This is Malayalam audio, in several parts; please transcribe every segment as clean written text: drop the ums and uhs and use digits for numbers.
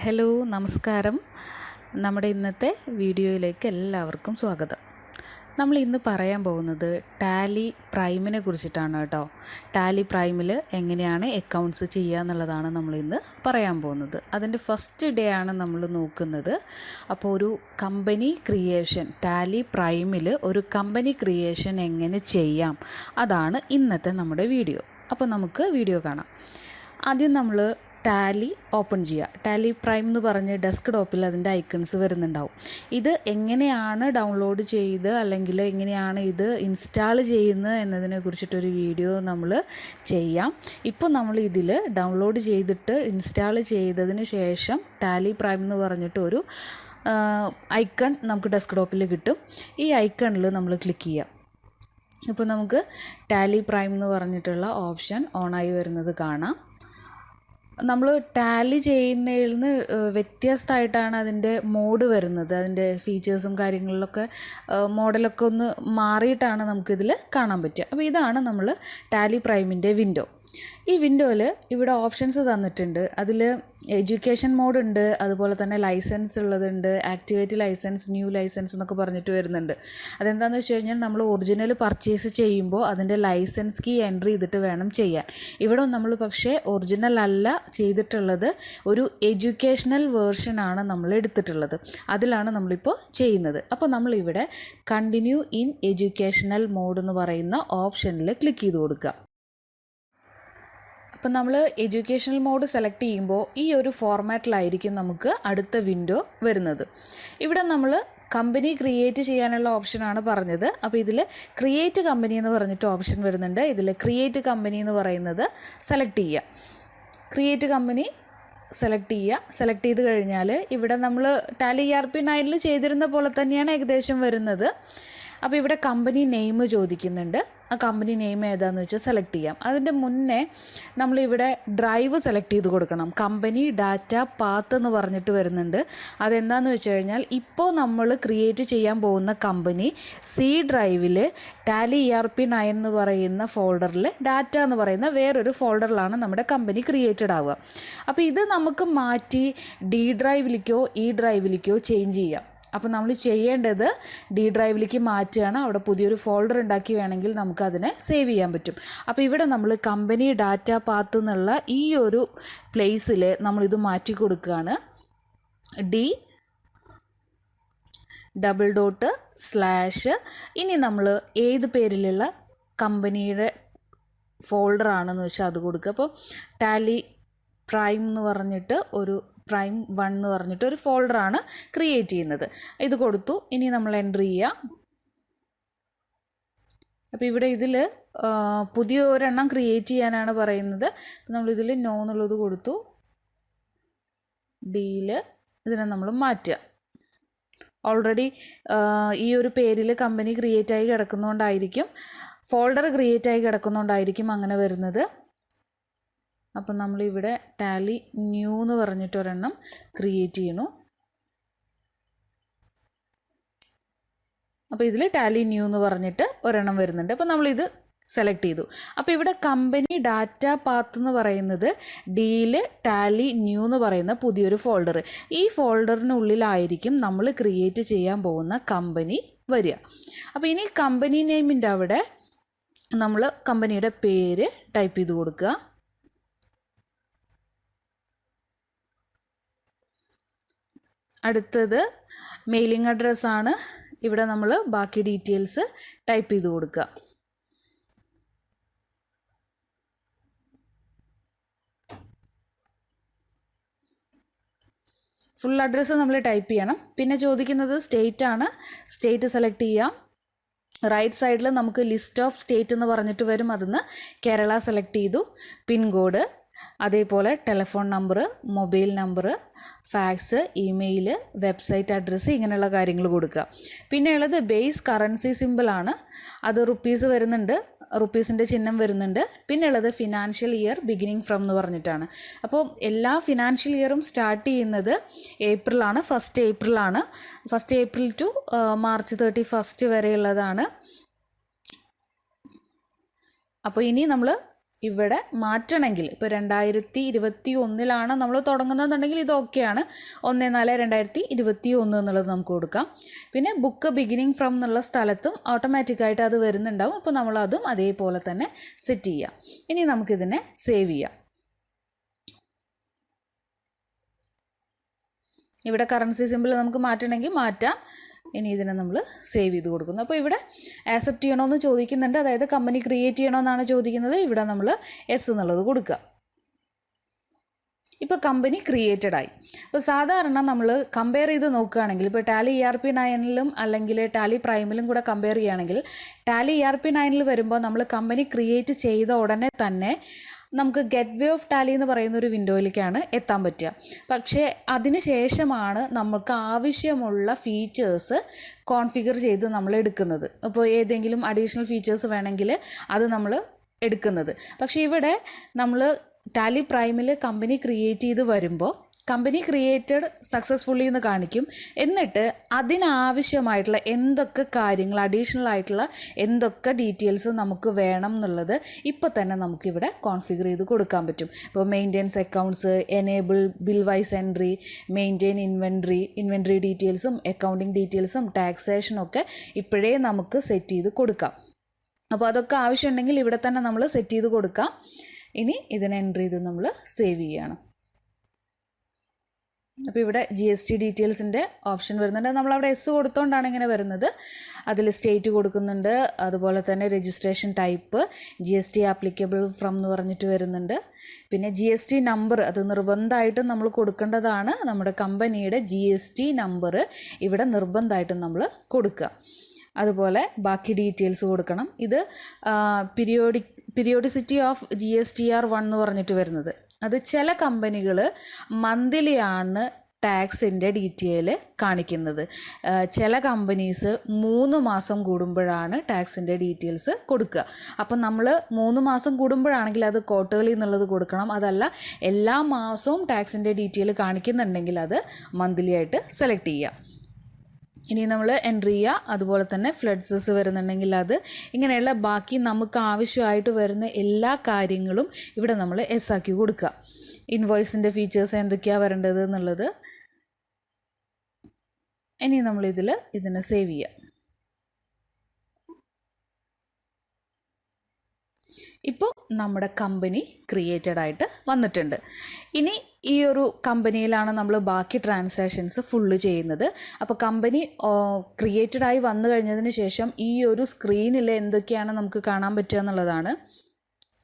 ഹലോ നമസ്കാരം. നമ്മുടെ ഇന്നത്തെ വീഡിയോയിലേക്ക് എല്ലാവർക്കും സ്വാഗതം. നമ്മൾ ഇന്ന് പറയാൻ പോകുന്നത് ടാലി പ്രൈമിനെ കുറിച്ചിട്ടാണ് കേട്ടോ. ടാലി പ്രൈമിൽ എങ്ങനെയാണ് അക്കൗണ്ട്സ് ചെയ്യുക എന്നുള്ളതാണ് നമ്മളിന്ന് പറയാൻ പോകുന്നത്. അതിൻ്റെ ഫസ്റ്റ് ഡേ ആണ് നമ്മൾ നോക്കുന്നത്. അപ്പോൾ ഒരു കമ്പനി ക്രിയേഷൻ, ടാലി പ്രൈമിൽ ഒരു കമ്പനി ക്രിയേഷൻ എങ്ങനെ ചെയ്യാം, അതാണ് ഇന്നത്തെ നമ്മുടെ വീഡിയോ. അപ്പോൾ നമുക്ക് വീഡിയോ കാണാം. ആദ്യം നമ്മൾ ടാലി ഓപ്പൺ ചെയ്യുക. ടാലി പ്രൈം എന്ന് പറഞ്ഞ് ഡെസ്ക് ടോപ്പിൽ അതിൻ്റെ ഐക്കൺസ് വരുന്നുണ്ടാവും. ഇത് എങ്ങനെയാണ് ഡൗൺലോഡ് ചെയ്ത് അല്ലെങ്കിൽ എങ്ങനെയാണ് ഇത് ഇൻസ്റ്റാൾ ചെയ്യുന്നത് എന്നതിനെ കുറിച്ചിട്ടൊരു വീഡിയോ നമ്മൾ ചെയ്യാം. ഇപ്പോൾ നമ്മൾ ഇതിൽ ഡൗൺലോഡ് ചെയ്തിട്ട് ഇൻസ്റ്റാൾ ചെയ്തതിന് ശേഷം ടാലി പ്രൈം എന്ന് പറഞ്ഞിട്ടൊരു ഐക്കൺ നമുക്ക് ഡെസ്ക് ടോപ്പിൽ കിട്ടും. ഈ ഐക്കണിൽ നമ്മൾ ക്ലിക്ക് ചെയ്യാം. ഇപ്പോൾ നമുക്ക് ടാലി പ്രൈം എന്ന് പറഞ്ഞിട്ടുള്ള ഓപ്ഷൻ ഓണായി വരുന്നത് കാണാം. നമ്മൾ ടാലി ചെയ്യുന്നതിൽ നിന്ന് വ്യത്യസ്തമായിട്ടാണ് അതിൻ്റെ മോഡ് വരുന്നത്. അതിൻ്റെ ഫീച്ചേഴ്സും കാര്യങ്ങളിലൊക്കെ മോഡലൊക്കെ ഒന്ന് മാറിയിട്ടാണ് നമുക്കിതിൽ കാണാൻ പറ്റുക. അപ്പോൾ ഇതാണ് നമ്മൾ ടാലി പ്രൈമിൻ്റെ വിൻഡോ. ഈ വിൻഡോയിൽ ഇവിടെ ഓപ്ഷൻസ് തന്നിട്ടുണ്ട്. അതിൽ എഡ്യൂക്കേഷൻ മോഡ് ഉണ്ട്, അതുപോലെ തന്നെ ലൈസൻസ് ഉള്ളതുണ്ട്, ആക്ടിവേറ്റ് ലൈസൻസ്, ന്യൂ ലൈസൻസ് എന്നൊക്കെ പറഞ്ഞിട്ട് വരുന്നുണ്ട്. അതെന്താണെന്ന് വെച്ച് കഴിഞ്ഞാൽ നമ്മൾ ഒറിജിനൽ പർച്ചേസ് ചെയ്യുമ്പോൾ അതിൻ്റെ ലൈസൻസ് കീ എൻട്രി ചെയ്തിട്ട് വേണം ചെയ്യാൻ. ഇവിടെ നമ്മൾ പക്ഷേ ഒറിജിനൽ അല്ല ചെയ്തിട്ടുള്ളത്, ഒരു എഡ്യൂക്കേഷണൽ വേർഷനാണ് നമ്മൾ എടുത്തിട്ടുള്ളത്. അതിലാണ് നമ്മളിപ്പോൾ ചെയ്യുന്നത്. അപ്പോൾ നമ്മളിവിടെ കണ്ടിന്യൂ ഇൻ എഡ്യൂക്കേഷണൽ മോഡ് എന്ന് പറയുന്ന ഓപ്ഷനിൽ ക്ലിക്ക് ചെയ്ത് കൊടുക്കുക. അപ്പം നമ്മൾ എഡ്യൂക്കേഷണൽ മോഡ് സെലക്ട് ചെയ്യുമ്പോൾ ഈ ഒരു ഫോർമാറ്റിലായിരിക്കും നമുക്ക് അടുത്ത വിൻഡോ വരുന്നത്. ഇവിടെ നമ്മൾ കമ്പനി ക്രിയേറ്റ് ചെയ്യാനുള്ള ഓപ്ഷനാണ് പറഞ്ഞത്. അപ്പോൾ ഇതിൽ ക്രിയേറ്റ് കമ്പനി എന്ന് പറഞ്ഞിട്ട് ഓപ്ഷൻ വരുന്നുണ്ട്. ഇതിൽ ക്രിയേറ്റ് കമ്പനി എന്ന് പറയുന്നത് സെലക്ട് ചെയ്യുക. ക്രിയേറ്റ് കമ്പനി സെലക്ട് ചെയ്ത് കഴിഞ്ഞാൽ ഇവിടെ നമ്മൾ ടാലി ERP9 ചെയ്തിരുന്ന പോലെ തന്നെയാണ് ഏകദേശം വരുന്നത്. അപ്പോൾ ഇവിടെ കമ്പനി നെയിം ചോദിക്കുന്നുണ്ട്. ആ കമ്പനി നെയിം ഏതാണെന്ന് വെച്ചാൽ സെലക്ട് ചെയ്യാം. അതിൻ്റെ മുന്നേ നമ്മളിവിടെ ഡ്രൈവ് സെലക്ട് ചെയ്ത് കൊടുക്കണം. കമ്പനി ഡാറ്റ പാത്ത് എന്ന് പറഞ്ഞിട്ട് വരുന്നുണ്ട്. അതെന്താണെന്ന് വെച്ച് കഴിഞ്ഞാൽ ഇപ്പോൾ നമ്മൾ ക്രിയേറ്റ് ചെയ്യാൻ പോകുന്ന കമ്പനി സി ഡ്രൈവിൽ ടാലി ERP9 എന്ന് പറയുന്ന ഫോൾഡറിൽ ഡാറ്റ എന്ന് പറയുന്ന വേറൊരു ഫോൾഡറിലാണ് നമ്മുടെ കമ്പനി ക്രിയേറ്റഡ് ആവുക. അപ്പോൾ ഇത് നമുക്ക് മാറ്റി ഡി ഡ്രൈവിലേക്കോ ഇ ഡ്രൈവിലേക്കോ ചേഞ്ച് ചെയ്യാം. അപ്പോൾ നമ്മൾ ചെയ്യേണ്ടത് ഡി ഡ്രൈവിലേക്ക് മാറ്റുകയാണ്. അവിടെ പുതിയൊരു ഫോൾഡർ ഉണ്ടാക്കി വേണമെങ്കിൽ നമുക്കതിനെ സേവ് ചെയ്യാൻ പറ്റും. അപ്പോൾ ഇവിടെ നമ്മൾ കമ്പനി ഡാറ്റ പാത്ത് എന്നുള്ള ഈ ഒരു പ്ലേസിൽ നമ്മളിത് മാറ്റി കൊടുക്കുകയാണ്. D:// ഇനി നമ്മൾ ഏത് പേരിലുള്ള കമ്പനിയുടെ ഫോൾഡറാണെന്ന് വെച്ചാൽ അത് കൊടുക്കുക. അപ്പോൾ ടാലി പ്രൈം എന്ന് പറഞ്ഞിട്ട് ഒരു പ്രൈം 1 എന്ന് പറഞ്ഞിട്ട് ഒരു ഫോൾഡറാണ് ക്രിയേറ്റ് ചെയ്യുന്നത്. ഇത് കൊടുത്തു. ഇനി നമ്മൾ എൻ്റർ ചെയ്യുക. അപ്പോൾ ഇവിടെ ഇതിൽ പുതിയ ഒരെണ്ണം ക്രിയേറ്റ് ചെയ്യാനാണ് പറയുന്നത്. നമ്മളിതിൽ നോ എന്നുള്ളത് കൊടുത്തു. ഡിയിൽ ഇതിനെ നമ്മൾ മാറ്റുക. ഓൾറെഡി ഈ ഒരു പേരിൽ കമ്പനി ക്രിയേറ്റ് ആയി കിടക്കുന്നതുകൊണ്ടായിരിക്കും, ഫോൾഡർ ക്രിയേറ്റ് ആയി കിടക്കുന്നതുകൊണ്ടായിരിക്കും അങ്ങനെ വരുന്നത്. അപ്പം നമ്മളിവിടെ ടാലി ന്യൂ എന്ന് പറഞ്ഞിട്ടൊരെണ്ണം ക്രിയേറ്റ് ചെയ്യണു. അപ്പോൾ ഇതിൽ ടാലി ന്യൂ എന്ന് പറഞ്ഞിട്ട് ഒരെണ്ണം വരുന്നുണ്ട്. അപ്പോൾ നമ്മളിത് സെലക്ട് ചെയ്തു. അപ്പോൾ ഇവിടെ കമ്പനി ഡാറ്റ പാത്ത് എന്ന് പറയുന്നത് ഡിയിൽ ടാലി ന്യൂ എന്ന് പറയുന്ന പുതിയൊരു ഫോൾഡർ. ഈ ഫോൾഡറിനുള്ളിലായിരിക്കും നമ്മൾ ക്രിയേറ്റ് ചെയ്യാൻ പോകുന്ന കമ്പനി വരിക. അപ്പോൾ ഇനി കമ്പനി നെയിമിൻ്റെ അവിടെ നമ്മൾ കമ്പനിയുടെ പേര് ടൈപ്പ് ചെയ്ത് കൊടുക്കുക. അടുത്തത് മെയിലിംഗ് അഡ്രസ്സാണ്. ഇവിടെ നമ്മൾ ബാക്കി ഡീറ്റെയിൽസ് ടൈപ്പ് ചെയ്ത് കൊടുക്കുക. ഫുൾ അഡ്രസ്സ് നമ്മൾ ടൈപ്പ് ചെയ്യണം. പിന്നെ ചോദിക്കുന്നത് സ്റ്റേറ്റ് ആണ്. സ്റ്റേറ്റ് സെലക്ട് ചെയ്യാം. റൈറ്റ് സൈഡിൽ നമുക്ക് ലിസ്റ്റ് ഓഫ് സ്റ്റേറ്റ് എന്ന് പറഞ്ഞിട്ട് വരും. അതിന്ന് കേരള സെലക്ട് ചെയ്തു. പിൻകോഡ്, അതേപോലെ telephone number, mobile number, fax, email, website address, ഇങ്ങനെയുള്ള കാര്യങ്ങൾ കൊടുക്കുക. പിന്നെ ഉള്ളത് ബേസ് കറൻസി സിമ്പിളാണ്. അത് റുപ്പീസ് വരുന്നുണ്ട്, റുപ്പീസിൻ്റെ ചിഹ്നം വരുന്നുണ്ട്. പിന്നെ ഉള്ളത് ഫിനാൻഷ്യൽ ഇയർ ബിഗിനിങ് ഫ്രം എന്ന് പറഞ്ഞിട്ടാണ്. അപ്പോൾ എല്ലാ ഫിനാൻഷ്യൽ ഇയറും സ്റ്റാർട്ട് ചെയ്യുന്നത് ഏപ്രിലാണ്, 1 ഏപ്രിലാണ്. 1 ഏപ്രിൽ ടു മാർച്ച് 31 വരെയുള്ളതാണ്. അപ്പോൾ ഇനി നമ്മൾ ഇവിടെ മാറ്റണമെങ്കിൽ ഇപ്പോൾ 2021 നമ്മൾ തുടങ്ങുന്നതെന്നുണ്ടെങ്കിൽ ഇത് ഓക്കെയാണ്. 1/4/2021 എന്നുള്ളത് നമുക്ക് കൊടുക്കാം. പിന്നെ ബുക്ക് ബിഗിനിങ് ഫ്രം എന്നുള്ള സ്ഥലത്തും ഓട്ടോമാറ്റിക്കായിട്ട് അത് വരുന്നുണ്ടാവും. അപ്പോൾ നമ്മളതും അതേപോലെ തന്നെ സെറ്റ് ചെയ്യാം. ഇനി നമുക്കിതിനെ സേവ് ചെയ്യാം. ഇവിടെ കറൻസി സിമ്പിൾ നമുക്ക് മാറ്റണമെങ്കിൽ മാറ്റാം. ഇനി ഇതിനെ നമ്മൾ സേവ് ചെയ്ത് കൊടുക്കുന്നു. അപ്പോൾ ഇവിടെ ആക്സെപ്റ്റ് ചെയ്യണമെന്ന് ചോദിക്കുന്നുണ്ട്, അതായത് കമ്പനി ക്രിയേറ്റ് ചെയ്യണമെന്നാണ് ചോദിക്കുന്നത്. ഇവിടെ നമ്മൾ എസ് എന്നുള്ളത് കൊടുക്കുക. ഇപ്പോൾ കമ്പനി ക്രിയേറ്റഡ് ആയി. അപ്പോൾ സാധാരണ നമ്മൾ കമ്പയർ ചെയ്ത് നോക്കുകയാണെങ്കിൽ ഇപ്പോൾ ടാലി ERP9 അല്ലെങ്കിൽ ടാലി പ്രൈമിലും കൂടെ കമ്പയർ ചെയ്യുകയാണെങ്കിൽ ടാലി ERP9 വരുമ്പോൾ നമ്മൾ കമ്പനി ക്രിയേറ്റ് ചെയ്ത ഉടനെ തന്നെ നമുക്ക് ഗെറ്റ് വേ ഓഫ് ടാലി എന്ന് പറയുന്ന ഒരു വിൻഡോയിലേക്കാണ് എത്താൻ പറ്റുക. പക്ഷേ അതിന് ശേഷമാണ് നമുക്ക് ആവശ്യമുള്ള ഫീച്ചേഴ്സ് കോൺഫിഗർ ചെയ്ത് നമ്മൾ എടുക്കുന്നത്. അപ്പോൾ ഏതെങ്കിലും അഡീഷണൽ ഫീച്ചേഴ്സ് വേണമെങ്കിൽ അത് നമ്മൾ എടുക്കുന്നത്. പക്ഷേ ഇവിടെ നമ്മൾ ടാലി പ്രൈമിൽ കമ്പനി ക്രിയേറ്റ് ചെയ്ത് വരുമ്പോൾ കമ്പനി ക്രിയേറ്റഡ് സക്സസ്ഫുള്ളി എന്ന് കാണിക്കും. എന്നിട്ട് അതിനാവശ്യമായിട്ടുള്ള എന്തൊക്കെ കാര്യങ്ങൾ അഡീഷണൽ ആയിട്ടുള്ള എന്തൊക്കെ ഡീറ്റെയിൽസ് നമുക്ക് വേണം എന്നുള്ളത് ഇപ്പോൾ തന്നെ നമുക്കിവിടെ കോൺഫിഗർ ചെയ്ത് കൊടുക്കാൻ പറ്റും. ഇപ്പോൾ maintenance accounts, enable bill wise entry, maintain inventory ഡീറ്റെയിൽസും അക്കൗണ്ടിങ് ഡീറ്റെയിൽസും ടാക്സേഷനും ഒക്കെ ഇപ്പോഴേ നമുക്ക് സെറ്റ് ചെയ്ത് കൊടുക്കാം. അപ്പോൾ അതൊക്കെ ആവശ്യമുണ്ടെങ്കിൽ ഇവിടെ തന്നെ നമ്മൾ സെറ്റ് ചെയ്ത് കൊടുക്കാം. ഇനി ഇതിനെ എൻട്രി ചെയ്ത് നമ്മൾ സേവ് ചെയ്യുകയാണ്. അപ്പോൾ ഇവിടെ GST ഡീറ്റെയിൽസിൻ്റെ ഓപ്ഷൻ വരുന്നുണ്ട്. നമ്മളവിടെ എസ് കൊടുത്തുകൊണ്ടാണ് ഇങ്ങനെ വരുന്നത്. അതിൽ സ്റ്റേറ്റ് കൊടുക്കുന്നുണ്ട്, അതുപോലെ തന്നെ registration type GST applicable from എന്ന് പറഞ്ഞിട്ട് വരുന്നുണ്ട്. പിന്നെ GST നമ്പർ അത് നിർബന്ധമായിട്ടും നമ്മൾ കൊടുക്കേണ്ടതാണ്. നമ്മുടെ കമ്പനിയുടെ GST നമ്പർ ഇവിടെ നിർബന്ധമായിട്ടും നമ്മൾ കൊടുക്കുക. അതുപോലെ ബാക്കി ഡീറ്റെയിൽസ് കൊടുക്കണം. ഇത് പീരിയോഡിസിറ്റി ഓഫ് GSTR1 എന്ന് പറഞ്ഞിട്ട് വരുന്നത്. അത് ചില കമ്പനികൾ മന്ത്ലിയാണ് ടാക്സിൻ്റെ ഡീറ്റെയിൽ കാണിക്കുന്നത്. ചില കമ്പനീസ് 3 മാസം കൂടുമ്പോഴാണ് ടാക്സിൻ്റെ ഡീറ്റെയിൽസ് കൊടുക്കുക. അപ്പം നമ്മൾ 3 മാസം കൂടുമ്പോഴാണെങ്കിൽ അത് ക്വാർട്ടേർലി എന്നുള്ളത് കൊടുക്കണം. അതല്ല എല്ലാ മാസവും ടാക്സിൻ്റെ ഡീറ്റെയിൽ കാണിക്കുന്നുണ്ടെങ്കിൽ അത് മന്ത്ലി ആയിട്ട് സെലക്ട് ചെയ്യുക. ഇനി നമ്മൾ എൻട്രി ചെയ്യുക. അതുപോലെ തന്നെ ഫ്ലഡ്സസ് വരുന്നുണ്ടെങ്കിൽ അത്, ഇങ്ങനെയുള്ള ബാക്കി നമുക്ക് ആവശ്യമായിട്ട് വരുന്ന എല്ലാ കാര്യങ്ങളും ഇവിടെ നമ്മൾ എസ് ആക്കി കൊടുക്കുക. ഇൻവോയ്സിൻ്റെ ഫീച്ചേഴ്സ് എന്തൊക്കെയാണ് വരേണ്ടത് എന്നുള്ളത്. ഇനി ഇതിനെ സേവ് ചെയ്യുക. ഇപ്പോൾ നമ്മുടെ കമ്പനി ക്രിയേറ്റഡ് ആയിട്ട് വന്നിട്ടുണ്ട്. ഇനി ഈ ഒരു കമ്പനിയിലാണ് നമ്മൾ ബാക്കി ട്രാൻസാക്ഷൻസ് ഫുള്ള് ചെയ്യുന്നത്. അപ്പോൾ കമ്പനി ക്രിയേറ്റഡ് ആയി വന്നു കഴിഞ്ഞതിന് ശേഷം ഈ ഒരു സ്ക്രീനിൽ എന്തൊക്കെയാണ് നമുക്ക് കാണാൻ പറ്റുക എന്നുള്ളതാണ്.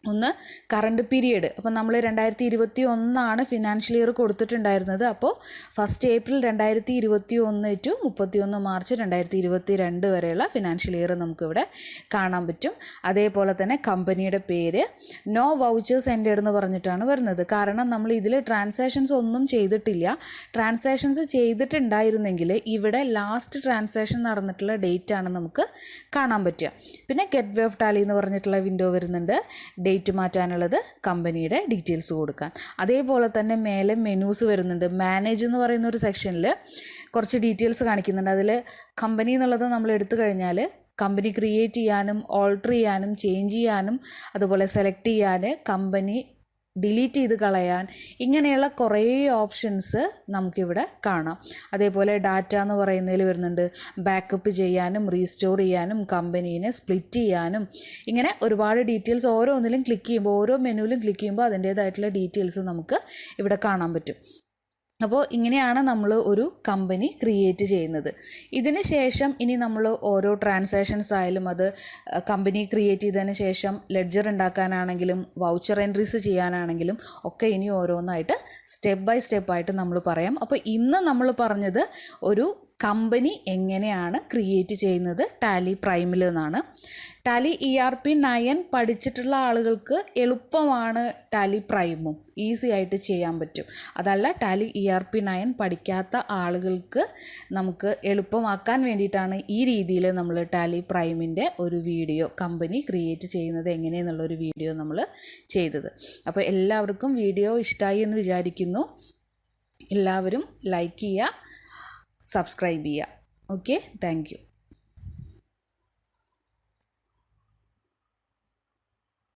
ഒന്ന് കറണ്ട് പീരിയഡ്. അപ്പോൾ നമ്മൾ 2021 ഫിനാൻഷ്യൽ ഇയർ കൊടുത്തിട്ടുണ്ടായിരുന്നത്. അപ്പോൾ 1 ഏപ്രിൽ 2021 ടു 31 മാർച്ച് 2022 വരെയുള്ള ഫിനാൻഷ്യൽ ഇയർ നമുക്കിവിടെ കാണാൻ പറ്റും. അതേപോലെ തന്നെ കമ്പനിയുടെ പേര് നോ വൗച്ചേഴ്സ് എൻറ്റേഡ് എന്ന് പറഞ്ഞിട്ടാണ് വരുന്നത്. കാരണം നമ്മൾ ഇതിൽ ട്രാൻസാക്ഷൻസ് ഒന്നും ചെയ്തിട്ടില്ല. ട്രാൻസാക്ഷൻസ് ചെയ്തിട്ടുണ്ടായിരുന്നെങ്കിൽ ഇവിടെ ലാസ്റ്റ് ട്രാൻസാക്ഷൻ നടന്നിട്ടുള്ള ഡേറ്റ് ആണ് നമുക്ക് കാണാൻ പറ്റുക. പിന്നെ ഗെറ്റ് വേ ഓഫ് ടാലി എന്ന് പറഞ്ഞിട്ടുള്ള വിൻഡോ വരുന്നുണ്ട്. ഡേറ്റ് മാറ്റാനുള്ളത്, കമ്പനിയുടെ ഡീറ്റെയിൽസ് കൊടുക്കാൻ. അതേപോലെ തന്നെ മേലെ മെനൂസ് വരുന്നുണ്ട്. മാനേജ് എന്ന് പറയുന്ന ഒരു സെക്ഷനിൽ കുറച്ച് ഡീറ്റെയിൽസ് കാണിക്കുന്നുണ്ട്. അതിൽ കമ്പനി എന്നുള്ളത് നമ്മൾ എടുത്തു കഴിഞ്ഞാൽ കമ്പനി ക്രിയേറ്റ് ചെയ്യാനും ഓൾട്ടർ ചെയ്യാനും ചേഞ്ച് ചെയ്യാനും അതുപോലെ സെലക്ട് ചെയ്യാൻ, കമ്പനി ഡിലീറ്റ് ചെയ്ത് കളയാൻ, ഇങ്ങനെയുള്ള കുറേ ഓപ്ഷൻസ് നമുക്കിവിടെ കാണാം. അതേപോലെ ഡാറ്റ എന്ന് പറയുന്നതിൽ വരുന്നുണ്ട്. ബാക്കപ്പ് ചെയ്യാനും റീസ്റ്റോർ ചെയ്യാനും കമ്പനീനെ സ്പ്ലിറ്റ് ചെയ്യാനും, ഇങ്ങനെ ഒരുപാട് ഡീറ്റെയിൽസ് ഓരോന്നിലും ക്ലിക്ക് ചെയ്യുമ്പോൾ, ഓരോ മെനുവിലും ക്ലിക്ക് ചെയ്യുമ്പോൾ അതിൻ്റേതായിട്ടുള്ള ഡീറ്റെയിൽസ് നമുക്ക് ഇവിടെ കാണാൻ പറ്റും. അപ്പോൾ ഇങ്ങനെയാണ് നമ്മൾ ഒരു കമ്പനി ക്രിയേറ്റ് ചെയ്യുന്നത്. ഇതിന് ശേഷം ഇനി നമ്മൾ ഓരോ ട്രാൻസാക്ഷൻസ് ആയാലും അത് കമ്പനി ക്രിയേറ്റ് ചെയ്തതിന് ശേഷം ലെഡ്ജർ ഉണ്ടാക്കാനാണെങ്കിലും വൗച്ചർ എൻട്രീസ് ചെയ്യാനാണെങ്കിലും ഒക്കെ ഇനി ഓരോന്നായിട്ട് സ്റ്റെപ്പ് ബൈ സ്റ്റെപ്പായിട്ട് നമ്മൾ പറയാം. അപ്പോൾ ഇന്ന് നമ്മൾ പറഞ്ഞത് ഒരു കമ്പനി എങ്ങനെയാണ് ക്രിയേറ്റ് ചെയ്യുന്നത് ടാലി പ്രൈമിൽ എന്നാണ്. ടാലി ERP9 പഠിച്ചിട്ടുള്ള ആളുകൾക്ക് എളുപ്പമാണ് ടാലി പ്രൈമും, ഈസി ആയിട്ട് ചെയ്യാൻ പറ്റും. അതല്ല ടാലി ERP9 പഠിക്കാത്ത ആളുകൾക്ക് നമുക്ക് എളുപ്പമാക്കാൻ വേണ്ടിയിട്ടാണ് ഈ രീതിയിൽ നമ്മൾ ടാലി പ്രൈമിൻ്റെ ഒരു വീഡിയോ, കമ്പനി ക്രിയേറ്റ് ചെയ്യുന്നത് എങ്ങനെയെന്നുള്ളൊരു വീഡിയോ നമ്മൾ ചെയ്തത്. അപ്പോൾ എല്ലാവർക്കും വീഡിയോ ഇഷ്ടമായി എന്ന് വിചാരിക്കുന്നു. എല്ലാവരും ലൈക്ക് ചെയ്യുക, സബ്സ്ക്രൈബ് ചെയ്യുക. Okay, thank you.